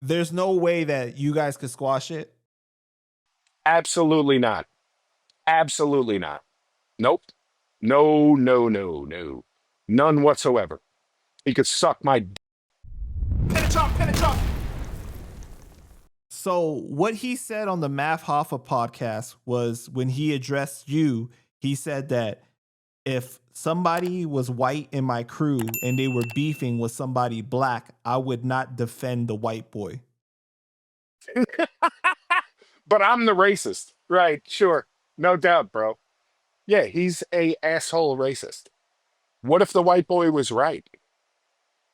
There's no way that you guys could squash it. Absolutely not. Absolutely not. Nope. No, no, no, no. None whatsoever. He could suck my So what he said on the Math Hoffa podcast was when he addressed you, he said that if somebody was white in my crew and they were beefing with somebody black, I would not defend the white boy. but I'm the racist. Right, sure. No doubt, bro. Yeah, he's a asshole racist. What if the white boy was right?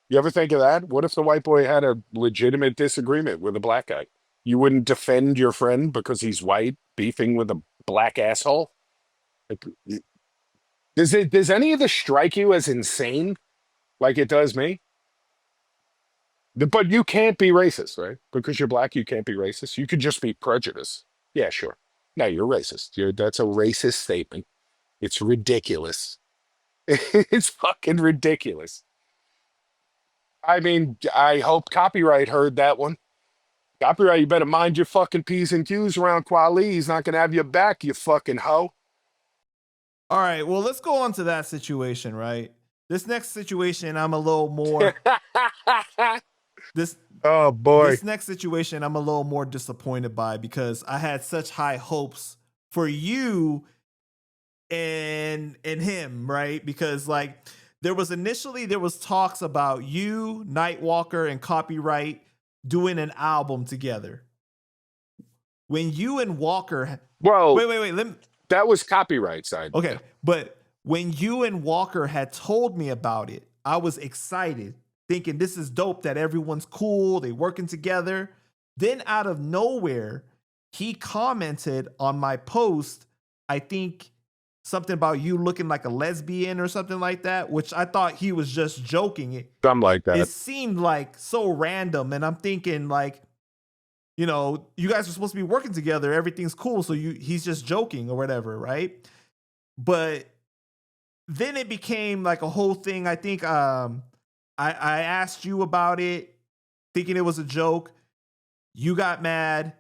You ever think of that? What if the white boy had a legitimate disagreement with a black guy? You wouldn't defend your friend because he's white, beefing with a black asshole? Like, does any of this strike you as insane like it does me? But you can't be racist, right? Because you're black, you can't be racist. You could just be prejudiced. Yeah, sure. No, you're racist. That's a racist statement. It's ridiculous. It's fucking ridiculous. I mean, I hope Copyright heard that one. Copyright, you better mind your fucking P's and Q's around Quali. He's not gonna have your back, you fucking hoe. All right, well, let's go on to that situation, right? This next situation, I'm a little more this Oh boy. this next situation I'm a little more disappointed by because I had such high hopes for you and him, right? Because like there was talks about you, Nightwalker, and Copyright doing an album together. When you and Walker Well, wait, let me, that was Copyright side. okay, but when you and Walker had told me about it, I was excited, thinking this is dope that everyone's cool, they working together. Then out of nowhere, he commented on my post, I think something about you looking like a lesbian or something like that, which I thought he was just joking. Something like It that. seemed like so random, and I'm thinking like, you guys are supposed to be working together, everything's cool, so he's just joking or whatever, right? But then it became like a whole thing. I think I asked you about it, thinking it was a joke. You got mad,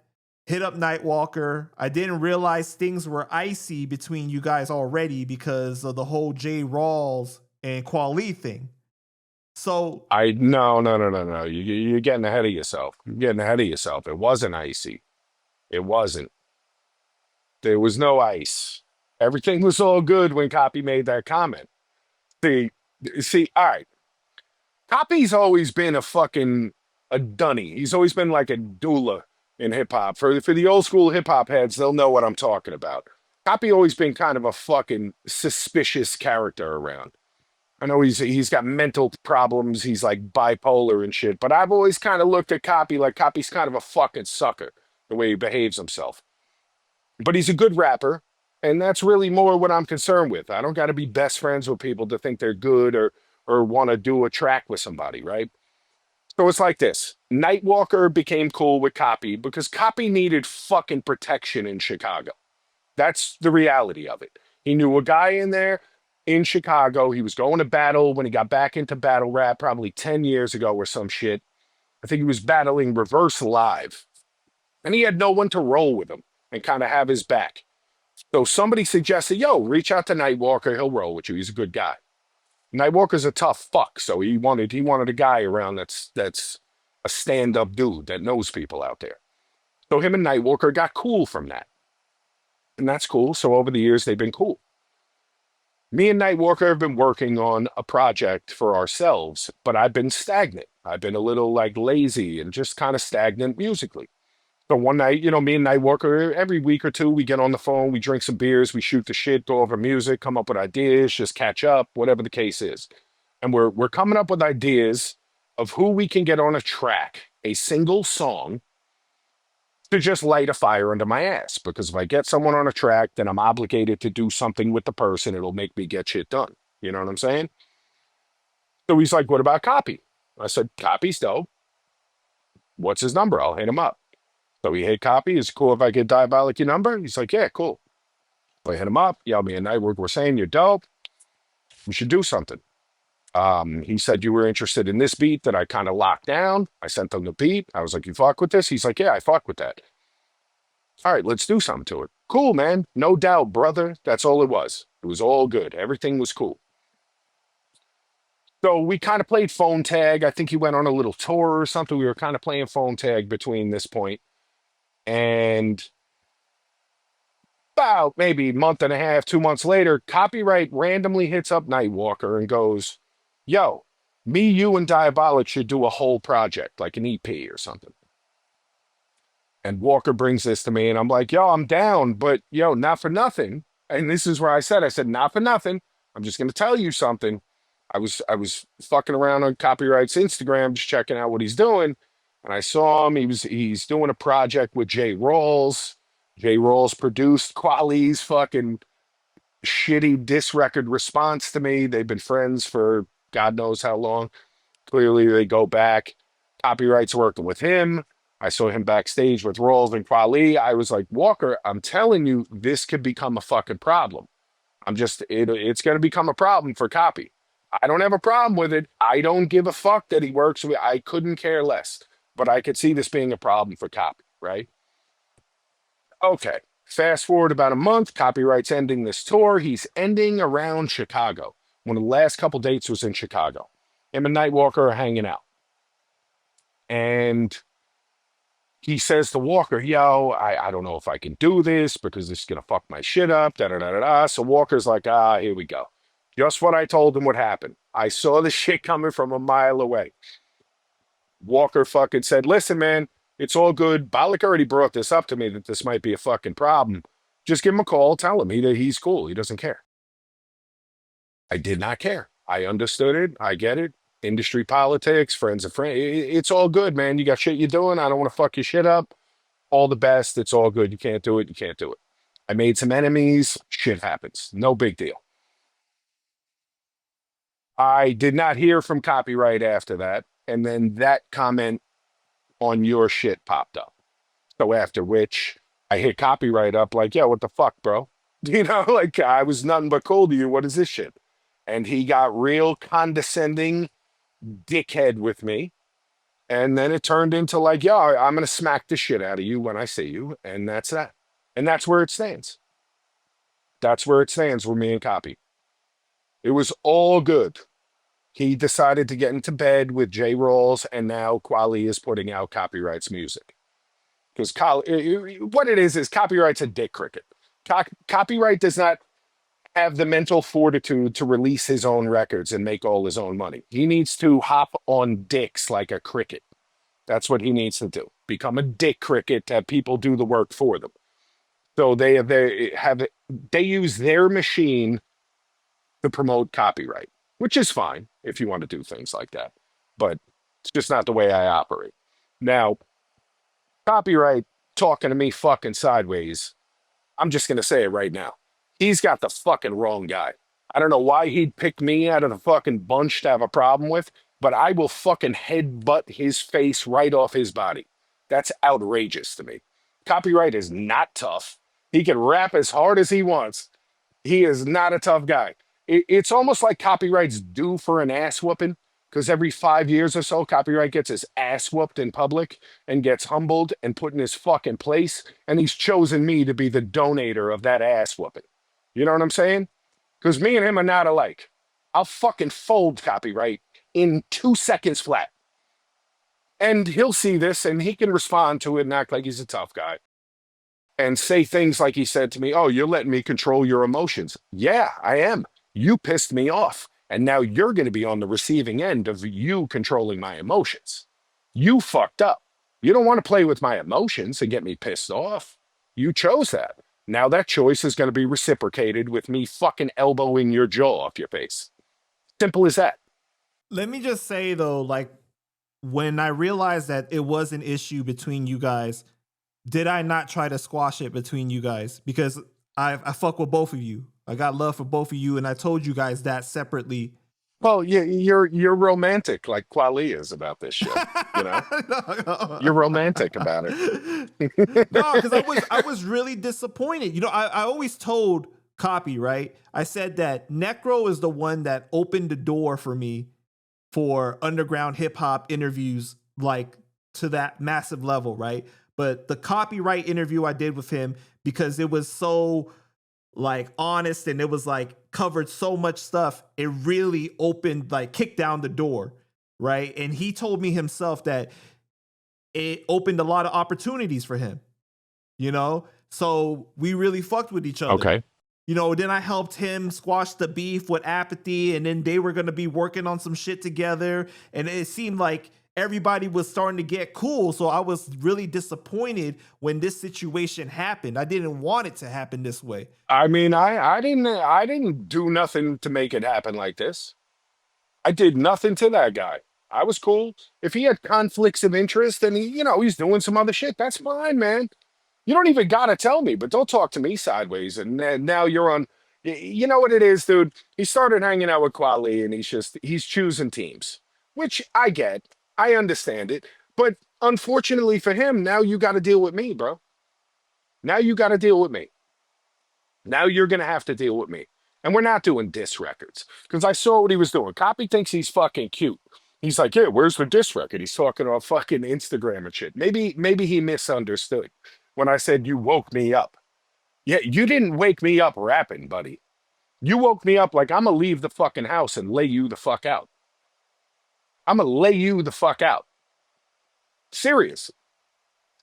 hit up Nightwalker. I didn't realize things were icy between you guys already because of the whole Jay Rawls and Quali thing. So No, no, no, no, no. You're getting ahead of yourself. You're getting ahead of yourself. It wasn't icy. It wasn't. There was no ice. Everything was all good when Copy made that comment. See, all right. Copy's always been a dunny. He's always been like a doula in hip hop. For the old school hip hop heads, they'll know what I'm talking about. Copy always been kind of a fucking suspicious character around. I know he's got mental problems. He's like bipolar and shit. But I've always kind of looked at Copy like Copy's kind of a fucking sucker the way he behaves himself. But he's a good rapper, and that's really more what I'm concerned with. I don't got to be best friends with people to think they're good or want to do a track with somebody, right? So it's like this. Nightwalker became cool with Copy because Copy needed fucking protection in Chicago. That's the reality of it. He knew a guy in there in Chicago. He was going to battle when he got back into battle rap probably 10 years ago or some shit. I think he was battling Reverse Live. And he had no one to roll with him and kind of have his back. So somebody suggested, yo, reach out to Nightwalker. He'll roll with you. He's a good guy. Nightwalker's a tough fuck, so he wanted a guy around that's a stand-up dude that knows people out there. So him and Nightwalker got cool from that. And that's cool. So over the years they've been cool. Me and Nightwalker have been working on a project for ourselves, but I've been stagnant. I've been a little like lazy and just kind of stagnant musically. So one night, me and Nightwalker, every week or two, we get on the phone, we drink some beers, we shoot the shit, go over music, come up with ideas, just catch up, whatever the case is. And we're coming up with ideas of who we can get on a track, a single song, to just light a fire under my ass. Because if I get someone on a track, then I'm obligated to do something with the person. It'll make me get shit done. You know what I'm saying? So he's like, what about Copy? I said, Copy's dope. What's his number? I'll hit him up. So he hit Copy. Is it cool if I get Diabolic your number? He's like, yeah, cool. So I hit him up. Yo, me and Nightwork were saying you're dope. We should do something. He said you were interested in this beat that I kind of locked down. I sent him the beat. I was like, you fuck with this? He's like, yeah, I fuck with that. All right, let's do something to it. Cool, man. No doubt, brother. That's all it was. It was all good. Everything was cool. So we kind of played phone tag. I think he went on a little tour or something. We were kind of playing phone tag between this point. And about maybe a month and a half, 2 months later, Copyright randomly hits up Nightwalker and goes, yo, me, you, and Diabolic should do a whole project, like an EP or something. And Walker brings this to me, and I'm like, yo, I'm down, but yo, not for nothing. And this is where I said, not for nothing. I'm just gonna tell you something. I was fucking around on Copyright's Instagram, just checking out what he's doing, and I saw him. He's doing a project with Jay Rawls. Jay Rawls produced Quali's fucking shitty diss record response to me. They've been friends for God knows how long. Clearly, they go back. Copyright's working with him. I saw him backstage with Rawls and Quali. I was like, Walker, I'm telling you, this could become a fucking problem. It's going to become a problem for Copy. I don't have a problem with it. I don't give a fuck that he works with. I couldn't care less. But I could see this being a problem for Copy, right? Okay. Fast forward about a month. Copyright's ending this tour. He's ending around Chicago. One of the last couple dates was in Chicago. Him and Nightwalker are hanging out. And he says to Walker, yo, I don't know if I can do this because this is going to fuck my shit up. Da, da, da, da, da. So Walker's like, here we go. Just what I told him would happen. I saw the shit coming from a mile away. Walker fucking said, listen, man, it's all good. Bollock already brought this up to me that this might be a fucking problem. Just give him a call. Tell him he's cool. He doesn't care. I did not care. I understood it. I get it. Industry politics, friends of friends. It's all good, man. You got shit you're doing. I don't want to fuck your shit up. All the best. It's all good. You can't do it. You can't do it. I made some enemies. Shit happens. No big deal. I did not hear from Copyright after that. And then that comment on your shit popped up. So after which I hit Copyright up like, yeah, what the fuck, bro? You know, like I was nothing but cool to you. What is this shit? And he got real condescending dickhead with me. And then it turned into like, yo, I'm going to smack the shit out of you when I see you. And that's that. And that's where it stands. That's where it stands with me and Copy. It was all good. He decided to get into bed with Jay Rawls, and now Quali is putting out Copyright's music. Because what it is Copyright's a dick cricket. Copyright does not have the mental fortitude to release his own records and make all his own money. He needs to hop on dicks like a cricket. That's what he needs to do. Become a dick cricket to have people do the work for them. So they use their machine to promote Copyright, which is fine if you want to do things like that. But it's just not the way I operate. Now, Copyright talking to me fucking sideways. I'm just going to say it right now. He's got the fucking wrong guy. I don't know why he'd pick me out of the fucking bunch to have a problem with, but I will fucking headbutt his face right off his body. That's outrageous to me. Copyright is not tough. He can rap as hard as he wants. He is not a tough guy. It's almost like Copyright's due for an ass whooping, because every 5 years or so, Copyright gets his ass whooped in public and gets humbled and put in his fucking place, and he's chosen me to be the donator of that ass whooping. You know what I'm saying? Because me and him are not alike. I'll fucking fold Copyright in 2 seconds flat. And he'll see this and he can respond to it and act like he's a tough guy. And say things like he said to me, oh, you're letting me control your emotions. Yeah, I am. You pissed me off. And now you're going to be on the receiving end of you controlling my emotions. You fucked up. You don't want to play with my emotions and get me pissed off. You chose that. Now that choice is going to be reciprocated with me fucking elbowing your jaw off your face. Simple as that. Let me just say, though, like, when I realized that it was an issue between you guys, did I not try to squash it between you guys? Because I fuck with both of you. I got love for both of you, and I told you guys that separately. Well, yeah, you're romantic like Quali is about this shit. You know, no. You're romantic about it. No, because I was really disappointed. You know, I always told Copy, right? I said that Necro is the one that opened the door for me for underground hip hop interviews, like to that massive level, right? But the copyright interview I did with him, because it was so like honest and it was like covered so much stuff, it really opened, like kicked down the door, right? And he told me himself that it opened a lot of opportunities for him, you know? So we really fucked with each other. Okay. You know, then I helped him squash the beef with Apathy, and then they were going to be working on some shit together. And it seemed like everybody was starting to get cool. So I was really disappointed when this situation happened. I didn't want it to happen this way. I mean, I didn't do nothing to make it happen like this. I did nothing to that guy. I was cool. If he had conflicts of interest and he's doing some other shit, that's fine, man. You don't even gotta tell me, but don't talk to me sideways. And then now you're on. You know what it is, dude? He started hanging out with Quali, and he's choosing teams, which I get. I understand it, but unfortunately for him, now you got to deal with me, bro. Now you got to deal with me. Now you're gonna have to deal with me. And we're not doing diss records because I saw what he was doing. Copy thinks he's fucking cute. He's like, yeah, where's the diss record? He's talking on fucking Instagram and shit. Maybe he misunderstood when I said you woke me up. Yeah, you didn't wake me up rapping, buddy. You woke me up like I'm gonna leave the fucking house and lay you the fuck out. I'm gonna lay you the fuck out. Serious.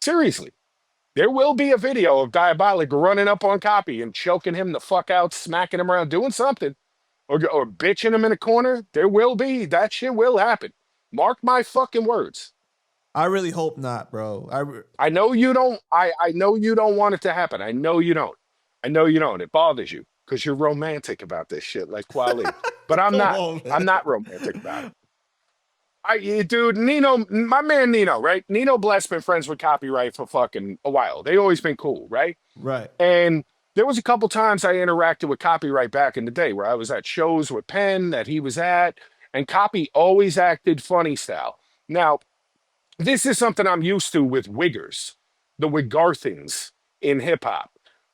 Seriously. There will be a video of Diabolic running up on Copy and choking him the fuck out, smacking him around, doing something, or bitching him in a corner. There will be. That shit will happen. Mark my fucking words. I really hope not, bro. I know you don't. I know you don't want it to happen. I know you don't. I know you don't. It bothers you because you're romantic about this shit, like Quali. But I'm Come not. on, man. I'm not romantic about it. Dude, Nino, my man Nino, right? Nino Bless been friends with Copyright for fucking a while. They always been cool, right? Right. And there was a couple times I interacted with Copyright back in the day where I was at shows with Penn that he was at, and Copy always acted funny style. Now, this is something I'm used to with wiggers, the Wiggarthans in hip hop.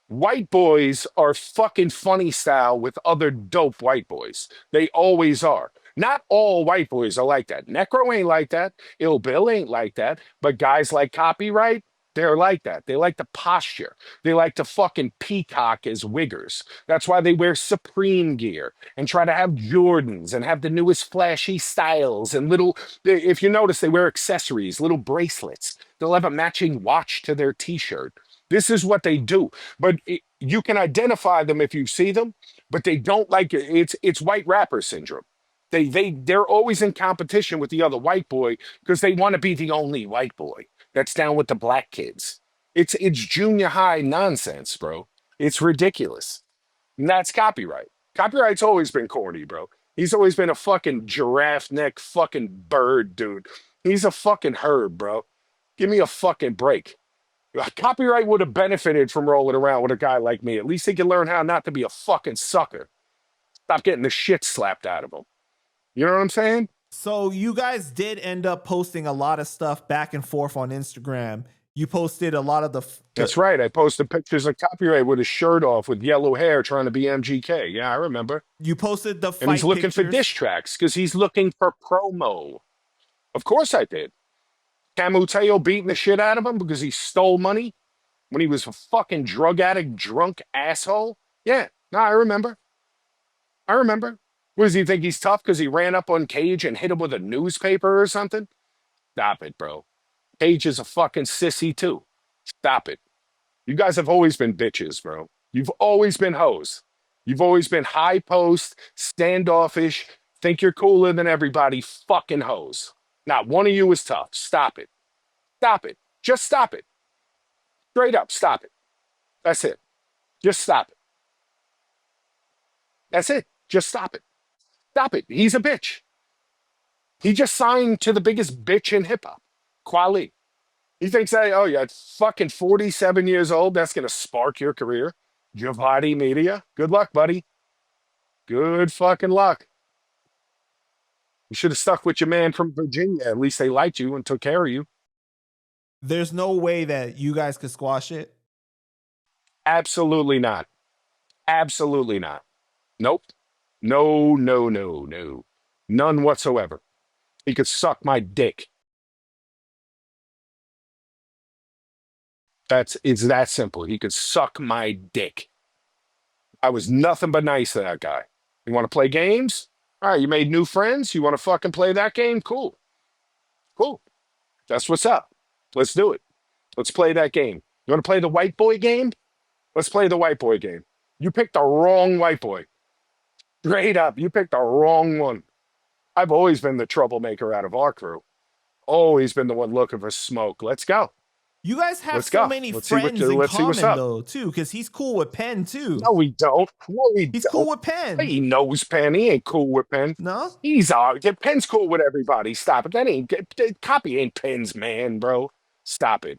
White boys are fucking funny style with other dope white boys. They always are. Not all white boys are like that. Necro ain't like that. Ill Bill ain't like that. But guys like Copyright, they're like that. They like the posture. They like to fucking peacock as wiggers. That's why they wear Supreme gear and try to have Jordans and have the newest flashy styles and little, if you notice, they wear accessories, little bracelets. They'll have a matching watch to their t-shirt. This is what they do. But you can identify them if you see them, but they don't like it. It's white rapper syndrome. They're always in competition with the other white boy because they want to be the only white boy that's down with the black kids. It's junior high nonsense, bro. It's ridiculous. And that's Copyright. Copyright's always been corny, bro. He's always been a fucking giraffe neck fucking bird, dude. He's a fucking herd, bro. Give me a fucking break. Copyright would have benefited from rolling around with a guy like me. At least he can learn how not to be a fucking sucker. Stop getting the shit slapped out of him. You know what I'm saying? So you guys did end up posting a lot of stuff back and forth on Instagram. You posted a lot of That's right. I posted pictures of Copyright with his shirt off with yellow hair trying to be MGK. Yeah, I remember. You posted the fight And he's looking pictures. for diss tracks because he's looking for promo. Of course I did. Camuteo beating the shit out of him because he stole money when he was a fucking drug addict, drunk asshole. Yeah, no, I remember. I remember. What does he think he's tough because he ran up on Cage and hit him with a newspaper or something? Stop it, bro. Cage is a fucking sissy too. Stop it. You guys have always been bitches, bro. You've always been hoes. You've always been high post, standoffish, think you're cooler than everybody, fucking hoes. Not one of you is tough. Stop it. Stop it. Just stop it. Straight up, stop it. That's it. Just stop it. That's it. Just stop it. Stop it. He's a bitch. He just signed to the biggest bitch in hip hop, Quali. He thinks that, oh, yeah, fucking 47 years old, that's going to spark your career. Javadi Media. Good luck, buddy. Good fucking luck. You should have stuck with your man from Virginia. At least they liked you and took care of you. There's no way that you guys could squash it. Absolutely not. Absolutely not. Nope. No, no, no, no. None whatsoever. He could suck my dick. It's that simple. He could suck my dick. I was nothing but nice to that guy. You want to play games? All right, you made new friends. You want to fucking play that game? Cool. Cool. That's what's up. Let's do it. Let's play that game. You want to play the white boy game? Let's play the white boy game. You picked the wrong white boy. Straight up, you picked the wrong one. I've always been the troublemaker out of our crew. Always been the one looking for smoke. Let's go. You guys have Let's so go. many Let's see what. friends in Let's see what's common up. though, too, because he's cool with Penn too. No, we don't. No, we He's don't. cool with Penn. He knows Penn. He ain't cool with Penn. No? He's Penn's cool with everybody. Stop it. That ain't Copy ain't Penn's man, bro. Stop it.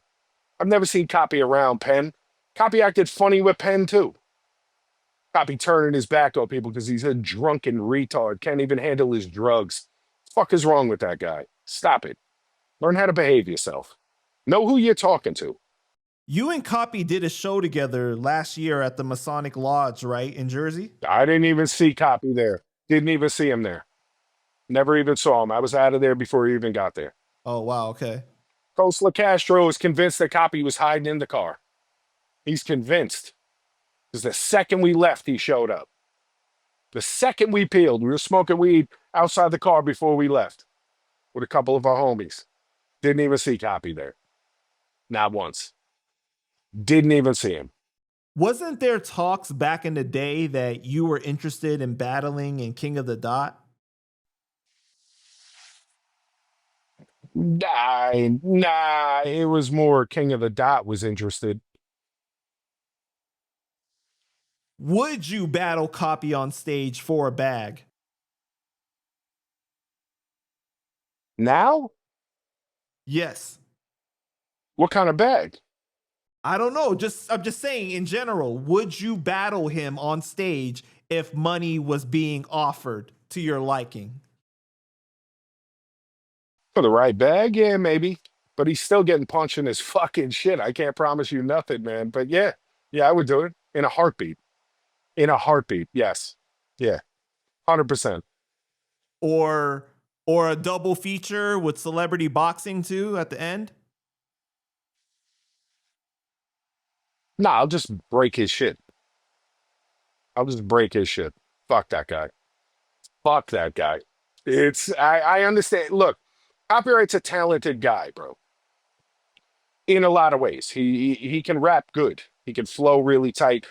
I've never seen Copy around Penn. Copy acted funny with Penn too. Copy turning his back on people because he's a drunken retard. Can't even handle his drugs. Fuck is wrong with that guy? Stop it. Learn how to behave yourself. Know who you're talking to. You and Copy did a show together last year at the Masonic Lodge, right, in Jersey? I didn't even see Copy there. Didn't even see him there. Never even saw him. I was out of there before he even got there. Oh, wow, okay. Coach Castro is convinced that Copy was hiding in the car. He's convinced. Because the second we left, he showed up. The second we peeled, we were smoking weed outside the car before we left with a couple of our homies. Didn't even see Copy there. Not once. Didn't even see him. Wasn't there talks back in the day that you were interested in battling in King of the Dot? Nah, it was more King of the Dot was interested. Would you battle Copy on stage for a bag? Now? Yes. What kind of bag? I don't know. I'm just saying in general, would you battle him on stage if money was being offered to your liking? For the right bag? Yeah, maybe. But he's still getting punched in his fucking shit. I can't promise you nothing, man. But yeah, I would do it in a heartbeat. In a heartbeat, yes. Yeah, 100%. Or a double feature with celebrity boxing too at the end? Nah, I'll just break his shit. I'll just break his shit. Fuck that guy. Fuck that guy. I understand. Look, Copyright's a talented guy, bro. In a lot of ways. He can rap good. He can flow really tight.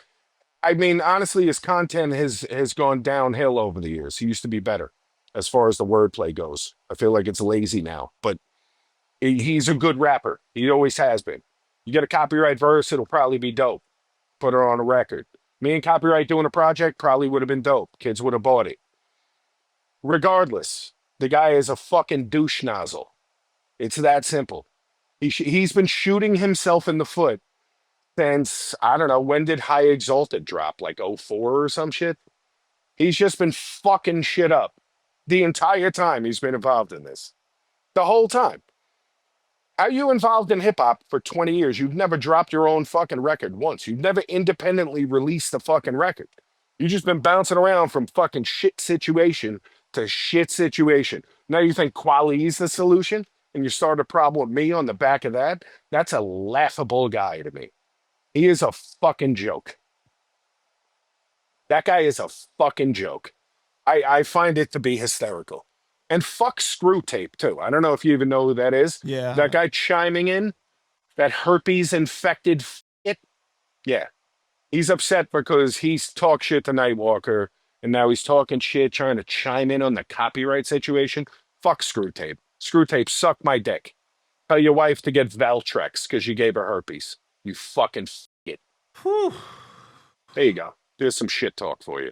I mean, honestly, his content has gone downhill over the years. He used to be better as far as the wordplay goes. I feel like it's lazy now, but he's a good rapper. He always has been. You get a Copyright verse, it'll probably be dope. Put it on a record. Me and Copyright doing a project probably would have been dope. Kids would have bought it. Regardless, the guy is a fucking douche nozzle. It's that simple. He's been shooting himself in the foot since, I don't know, when did High Exalted drop? Like '04 or some shit? He's just been fucking shit up the entire time he's been involved in this. The whole time. How are you involved in hip hop for 20 years? You've never dropped your own fucking record once. You've never independently released a fucking record. You've just been bouncing around from fucking shit situation to shit situation. Now you think quality is the solution and you start a problem with me on the back of that? That's a laughable guy to me. He is a fucking joke. That guy is a fucking joke. I find it to be hysterical. And fuck Screw Tape, too. I don't know if you even know who that is. Yeah. That guy chiming in, that herpes infected it. Yeah. He's upset because he's talked shit to Nightwalker, and now he's talking shit, trying to chime in on the copyright situation. Fuck Screw Tape. Screw Tape, suck my dick. Tell your wife to get Valtrex because you gave her herpes. You fucking it. There you go. There's some shit talk for you.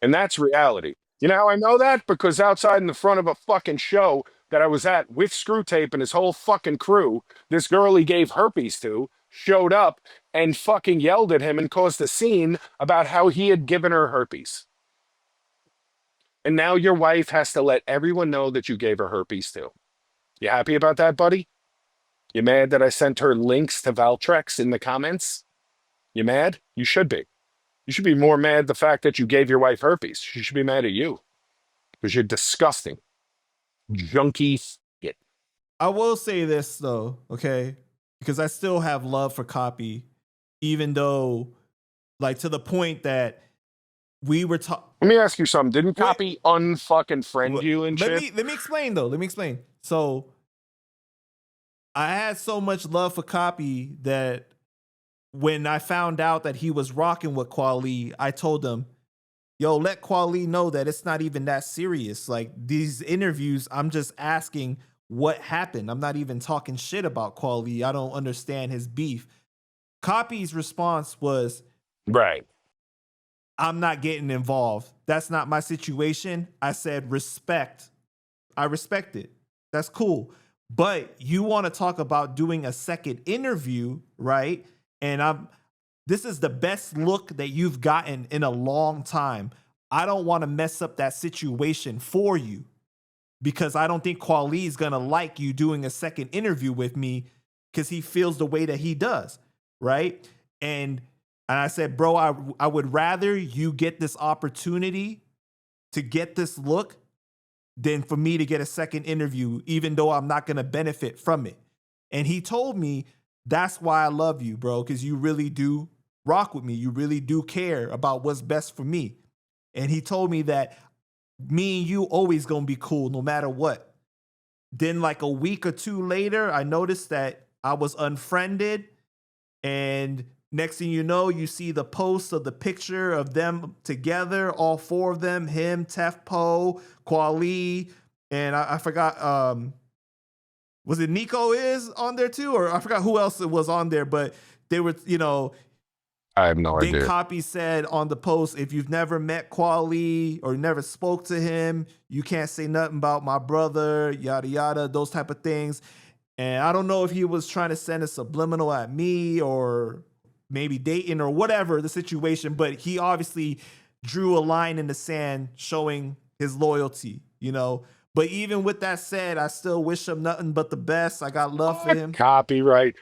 And that's reality. You know how I know that? Because outside in the front of a fucking show that I was at with Screw Tape and his whole fucking crew, this girl he gave herpes to showed up and fucking yelled at him and caused a scene about how he had given her herpes. And now your wife has to let everyone know that you gave her herpes too. You happy about that, buddy? You mad that I sent her links to Valtrex in the comments? You mad? You should be. You should be more mad the fact that you gave your wife herpes. She should be mad at you because you're disgusting. junkie shit. I will say this though, okay? Because I still have love for Copy, even though, like, to the point that we were talking. Let me ask you something. Didn't Wait, Copy unfucking friend you and shit? let me explain though. Let me explain. So I had so much love for Copy that when I found out that he was rocking with Kweli, I told him, yo, let Kweli know that it's not even that serious. Like, these interviews, I'm just asking what happened. I'm not even talking shit about Kweli. I don't understand his beef. Copy's response was, Right. I'm not getting involved. That's not my situation. I said, respect. I respect it. That's cool. But you want to talk about doing a second interview, right? And this is the best look that you've gotten in a long time. I don't want to mess up that situation for you because I don't think Kweli is going to like you doing a second interview with me because he feels the way that he does, right? And I said, bro, I would rather you get this opportunity to get this look than for me to get a second interview, even though I'm not going to benefit from it. And he told me, that's why I love you, bro, because you really do rock with me. You really do care about what's best for me. And he told me that me and you always going to be cool no matter what. Then like a week or two later, I noticed that I was unfriended. And next thing you know, you see the post of the picture of them together, all four of them, him, Tefpo, Kweli, and I forgot, was it Nico is on there too? Or I forgot who else was on there, but they were, I have no then idea. Copy said on the post, if you've never met Kweli or never spoke to him, you can't say nothing about my brother, yada, yada, those type of things. And I don't know if he was trying to send a subliminal at me or maybe dating or whatever the situation, but he obviously drew a line in the sand showing his loyalty, But even with that said, I still wish him nothing but the best. I got love for him. Copyright.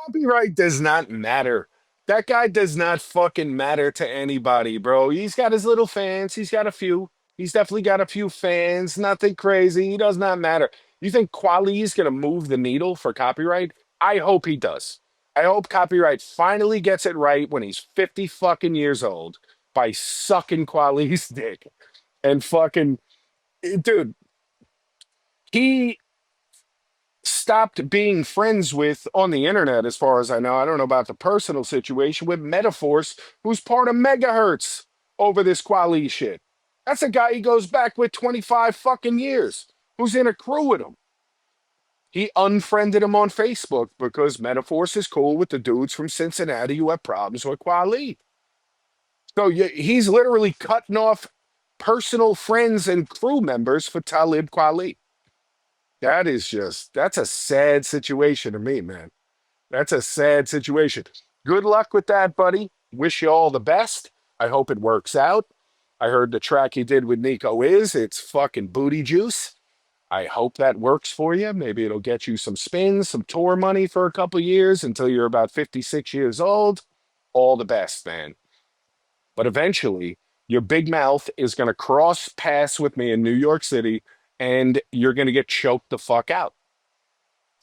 Copyright does not matter. That guy does not fucking matter to anybody, bro. He's got his little fans. He's got a few. He's definitely got a few fans. Nothing crazy. He does not matter. You think Quali is going to move the needle for copyright? I hope he does. I hope copyright finally gets it right when he's 50 fucking years old by sucking Quali's dick. And fucking, dude, he stopped being friends with on the internet, as far as I know. I don't know about the personal situation with Metaforce, who's part of Megahertz over this Quali shit. That's a guy he goes back with 25 fucking years, who's in a crew with him. He unfriended him on Facebook because Metaforce is cool with the dudes from Cincinnati who have problems with Quali. So he's literally cutting off personal friends and crew members for Talib Kweli. That's a sad situation to me, man. That's a sad situation. Good luck with that, buddy. Wish you all the best. I hope it works out. I heard the track you did with Nico it's fucking booty juice. I hope that works for you. Maybe it'll get you some spins, some tour money for a couple years until you're about 56 years old. All the best, man. But eventually, your big mouth is going to cross paths with me in New York City, and you're going to get choked the fuck out.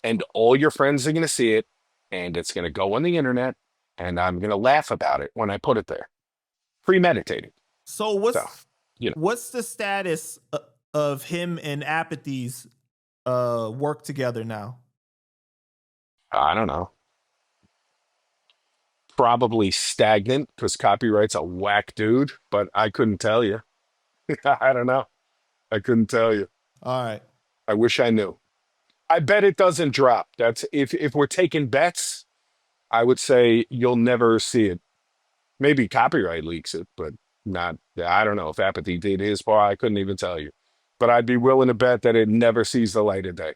And all your friends are going to see it, and it's going to go on the internet, and I'm going to laugh about it when I put it there. Premeditated. So what's the status of him and Apathy's work together now? I don't know. Probably stagnant because Copyright's a whack dude, but I couldn't tell you. I don't know. I couldn't tell you. All right. I wish I knew. I bet it doesn't drop. That's if we're taking bets, I would say you'll never see it. Maybe Copyright leaks it, but not. I don't know if Apathy did his part. I couldn't even tell you. But I'd be willing to bet that it never sees the light of day.